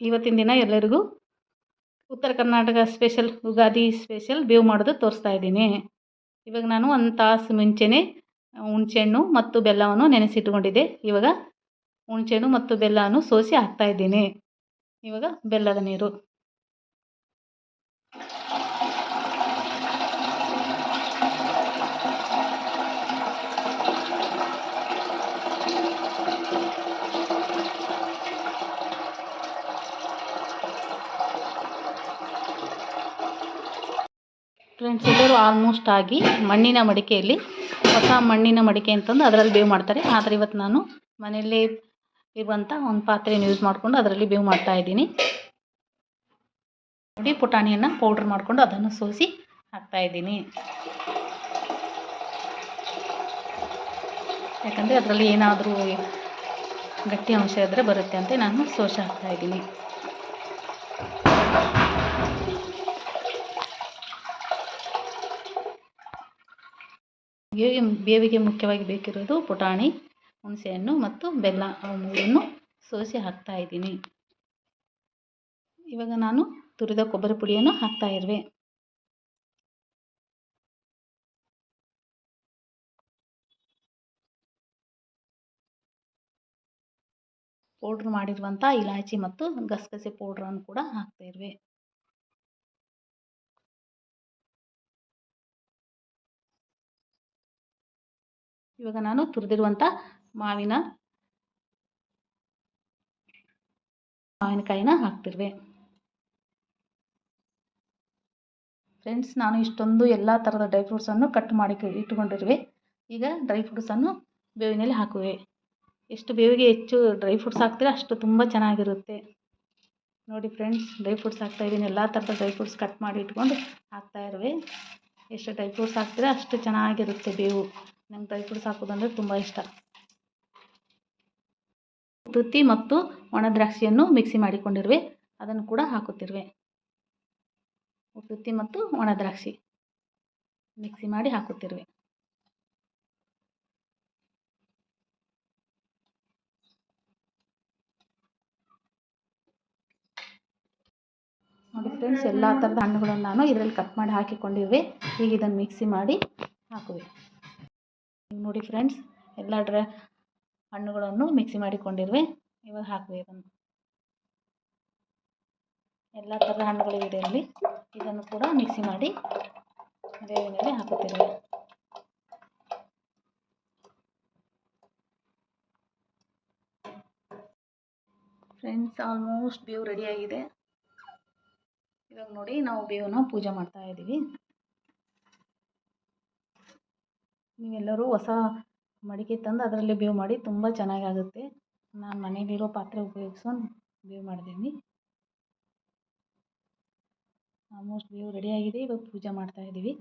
ಇವತ್ತಿನ ದಿನ ಎಲ್ಲರಿಗೂ ಉತ್ತರ ಕರ್ನಾಟಕ ಸ್ಪೆಷಲ್ ಯುಗಾದಿ ಸ್ಪೆಷಲ್ ಬೇವು ಮಾಡೋದು ತೋರಿಸ್ತಾ ಇದ್ದೀನಿ. ಇವಾಗ ನಾನು 1 ತಾಸು ಮುಂಚೆನೇ ಹುಣಸೆಹಣ್ಣು ಮತ್ತು ಬೆಲ್ಲವನ್ನು ನೆನೆಸಿಟ್ಕೊಂಡಿದ್ದೆ. ಇವಾಗ ಹುಣಸೆಹಣ್ಣು ಮತ್ತು ಬೆಲ್ಲವನ್ನು ಸೋಸಿ ಹಾಕ್ತಾ ಇದ್ದೀನಿ. ಇವಾಗ ಬೆಲ್ಲದ ನೀರು. ಫ್ರೆಂಡ್ಸ್, ಎಲ್ಲರೂ ಆಲ್ಮೋಸ್ಟ್ ಆಗಿ ಮಣ್ಣಿನ ಮಡಿಕೆಯಲ್ಲಿ, ಹೊಸ ಮಣ್ಣಿನ ಮಡಿಕೆ ಅಂತಂದು ಅದರಲ್ಲಿ ಬೇವು ಮಾಡ್ತಾರೆ. ಆದರೆ ಇವತ್ತು ನಾನು ಮನೆಯಲ್ಲೇ ಇರುವಂಥ ಒಂದು ಪಾತ್ರೆಯನ್ನು ಯೂಸ್ ಮಾಡಿಕೊಂಡು ಅದರಲ್ಲಿ ಬೇವು ಮಾಡ್ತಾಯಿದ್ದೀನಿ. ನೋಡಿ, ಪುಟಾಣಿಯನ್ನು ಪೌಡ್ರ್ ಮಾಡಿಕೊಂಡು ಅದನ್ನು ಸೋಸಿ ಹಾಕ್ತಾಯಿದ್ದೀನಿ. ಯಾಕಂದರೆ ಅದರಲ್ಲಿ ಏನಾದರೂ ಗಟ್ಟಿ ಅಂಶ ಇದ್ದರೆ ಬರುತ್ತೆ ಅಂತ ನಾನು ಸೋಸಿ ಹಾಕ್ತಾಯಿದ್ದೀನಿ. ಬೇವಿಗೆ ಮುಖ್ಯವಾಗಿ ಬೇಕಿರೋದು ಪುಟಾಣಿ, ಹುಣಸೆಹಣ್ಣು ಮತ್ತು ಬೆಲ್ಲ, ಅವು ಮೂರನ್ನು ಸೋಸಿ ಹಾಕ್ತಾಯಿದ್ದೀನಿ. ಇವಾಗ ನಾನು ತುರಿದ ಕೊಬ್ಬರಿ ಪುಡಿಯನ್ನು ಹಾಕ್ತಾಯಿರುವೆ. ಪೌಡ್ರ್ ಮಾಡಿರುವಂಥ ಇಲಾಚಿ ಮತ್ತು ಗಸಗಸೆ ಪೌಡ್ರನ್ನು ಕೂಡ ಹಾಕ್ತಾಯಿರುವೆ. ಇವಾಗ ನಾನು ತುರಿದಿರುವಂಥ ಮಾವಿನಕಾಯಿನ ಹಾಕ್ತಿರುವೆ. ಫ್ರೆಂಡ್ಸ್, ನಾನು ಇಷ್ಟೊಂದು ಎಲ್ಲ ಥರದ ಡ್ರೈ ಫ್ರೂಟ್ಸನ್ನು ಕಟ್ ಮಾಡಿ ಇಟ್ಟುಕೊಂಡಿರುವೆ. ಈಗ ಡ್ರೈ ಫ್ರೂಟ್ಸನ್ನು ಬೇವಿನಲ್ಲಿ ಹಾಕುವೆ. ಎಷ್ಟು ಬೇವಿಗೆ ಹೆಚ್ಚು ಡ್ರೈ ಫ್ರೂಟ್ಸ್ ಹಾಕ್ತೀರ ಅಷ್ಟು ತುಂಬ ಚೆನ್ನಾಗಿರುತ್ತೆ. ನೋಡಿ ಫ್ರೆಂಡ್ಸ್, ಡ್ರೈ ಫ್ರೂಟ್ಸ್ ಹಾಕ್ತಾಯಿದ್ದೀನಿ. ಎಲ್ಲ ಥರದ ಡ್ರೈ ಫ್ರೂಟ್ಸ್ ಕಟ್ ಮಾಡಿ ಇಟ್ಕೊಂಡು ಹಾಕ್ತಾಯಿರುವೆ. ಎಷ್ಟು ಡ್ರೈ ಫ್ರೂಟ್ಸ್ ಹಾಕ್ತೀರ ಅಷ್ಟು ಚೆನ್ನಾಗಿರುತ್ತೆ ಬೇವು. ನಂಗೆ ಡ್ರೈ ಫ್ರೂಟ್ಸ್ ಹಾಕೋದಂದರೆ ತುಂಬ ಇಷ್ಟ. ತುತ್ತಿ ಮತ್ತು ಒಣ ದ್ರಾಕ್ಷಿಯನ್ನು ಮಿಕ್ಸಿ ಮಾಡಿಕೊಂಡಿರುವೆ, ಅದನ್ನು ಕೂಡ ಹಾಕುತ್ತಿರುವೆ. ತುತ್ತಿ ಮತ್ತು ಒಣ ದ್ರಾಕ್ಷಿ ಮಿಕ್ಸಿ ಮಾಡಿ ಹಾಕುತ್ತಿರುವೆ. ನೋಡಿ ಫ್ರೆಂಡ್ಸ್, ಎಲ್ಲ ಥರದ ಹಣ್ಣುಗಳನ್ನು ನಾನು ಇದರಲ್ಲಿ ಕಟ್ ಮಾಡಿ ಹಾಕಿಕೊಂಡಿರುವೆ. ಈಗ ಇದನ್ನು ಮಿಕ್ಸಿ ಮಾಡಿ ಹಾಕುವೆ. ನೋಡಿ ಫ್ರೆಂಡ್ಸ್, ಎಲ್ಲ ಹಣ್ಣುಗಳನ್ನು ಮಿಕ್ಸಿ ಮಾಡಿಕೊಂಡಿರುವೆ. ಇವಾಗ ಹಾಕುವೆ. ಎಲ್ಲ ಥರದ ಹಣ್ಣುಗಳು ಇದರಲ್ಲಿ, ಇದನ್ನು ಕೂಡ ಮಿಕ್ಸಿ ಮಾಡಿ ಬೇವಿನಲ್ಲಿ ಹಾಕುತ್ತಿರುವೆ. ಫ್ರೆಂಡ್ಸ್, ಆಲ್ಮೋಸ್ಟ್ ಬೇವು ರೆಡಿಯಾಗಿದೆ. ಇವಾಗ ನೋಡಿ, ನಾವು ಬೇವನ್ನ ಪೂಜೆ ಮಾಡ್ತಾ ಇದ್ದೀವಿ. ನೀವೆಲ್ಲರೂ ಹೊಸ ಮಡಿಕೆ ತಂದು ಅದರಲ್ಲಿ ಬೇವು ಮಾಡಿ, ತುಂಬ ಚೆನ್ನಾಗಾಗುತ್ತೆ. ನಾನು ಮನೆಯಲ್ಲಿರೋ ಪಾತ್ರೆ ಉಪಯೋಗಿಸ್ಕೊಂಡು ಬೇವು ಮಾಡಿದ್ದೀನಿ. ಆಲ್ಮೋಸ್ಟ್ ಬೇವು ರೆಡಿಯಾಗಿದೆ. ಇವಾಗ ಪೂಜೆ ಮಾಡ್ತಾ ಇದ್ದೀವಿ.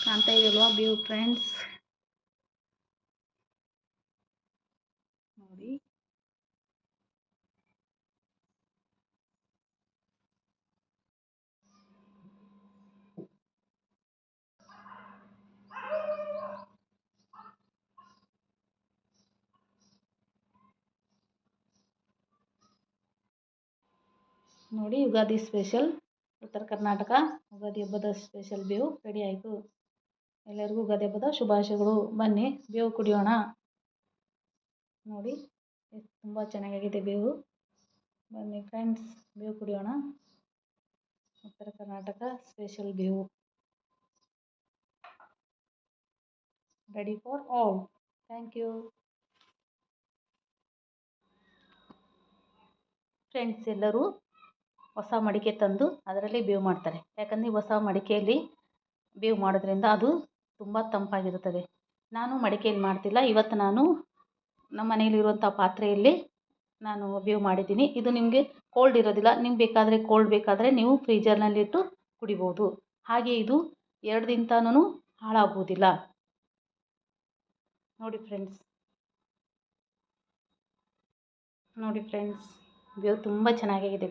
ಕಾಣ್ತಾ ಇದೆಯಲ್ವಾ ಬೇವು ಫ್ರೆಂಡ್ಸ್? ನೋಡಿ, ನೋಡಿ, ಯುಗಾದಿ ಸ್ಪೆಷಲ್ ಉತ್ತರ ಕರ್ನಾಟಕ ಯುಗಾದಿ ಹಬ್ಬದ ಸ್ಪೆಷಲ್ ಬೇವು ರೆಡಿ ಆಯಿತು. ಎಲ್ಲರಿಗೂ ಯುಗಾದಿ ಹಬ್ಬದ ಶುಭಾಶಯಗಳು. ಬನ್ನಿ ಬೇವು ಕುಡಿಯೋಣ. ನೋಡಿ, ತುಂಬ ಚೆನ್ನಾಗಿದೆ ಬೇವು. ಬನ್ನಿ ಫ್ರೆಂಡ್ಸ್, ಬೇವು ಕುಡಿಯೋಣ. ಉತ್ತರ ಕರ್ನಾಟಕ ಸ್ಪೆಷಲ್ ಬೇವು. Ready for all. Thank you friends. ಎಲ್ಲರೂ ಹೊಸ ಮಡಿಕೆ ತಂದು ಅದರಲ್ಲಿ ಬೇವು ಮಾಡ್ತಾರೆ. ಯಾಕಂದರೆ ಹೊಸ ಮಡಿಕೆಯಲ್ಲಿ ಬೇವು ಮಾಡೋದ್ರಿಂದ ಅದು ತುಂಬ ತಂಪಾಗಿರುತ್ತದೆ. ನಾನು ಮಡಿಕೆಯಲ್ಲಿ ಮಾಡ್ತಿಲ್ಲ. ಇವತ್ತು ನಾನು ನಮ್ಮ ಮನೆಯಲ್ಲಿರುವಂಥ ಪಾತ್ರೆಯಲ್ಲಿ ನಾನು ಬೇವು ಮಾಡಿದ್ದೀನಿ. ಇದು ನಿಮಗೆ ಕೋಲ್ಡ್ ಇರೋದಿಲ್ಲ. ನಿಮ್ಗೆ ಬೇಕಾದರೆ ಕೋಲ್ಡ್ ಬೇಕಾದರೆ ನೀವು ಫ್ರೀಜರ್ನಲ್ಲಿಟ್ಟು ಕುಡಿಬೋದು. ಹಾಗೆ ಇದು 2 ದಿನ ತನಕ ಹಾಳಾಗುವುದಿಲ್ಲ. ನೋಡಿ ಫ್ರೆಂಡ್ಸ್, ಬೇವು ತುಂಬ ಚೆನ್ನಾಗಿದೆ.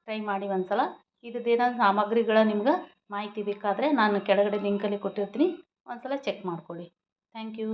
ಟ್ರೈ ಮಾಡಿ ಒಂದ್ಸಲ. ಇದ್ರದ್ದೇನಾದ್ರು ಸಾಮಗ್ರಿಗಳ ನಿಮ್ಗೆ ಮಾಹಿತಿ ಬೇಕಾದರೆ ನಾನು ಕೆಳಗಡೆ ಲಿಂಕಲ್ಲಿ ಕೊಟ್ಟಿರ್ತೀನಿ. ಒಂದ್ಸಲ ಚೆಕ್ ಮಾಡ್ಕೊಳ್ಳಿ. Thank you.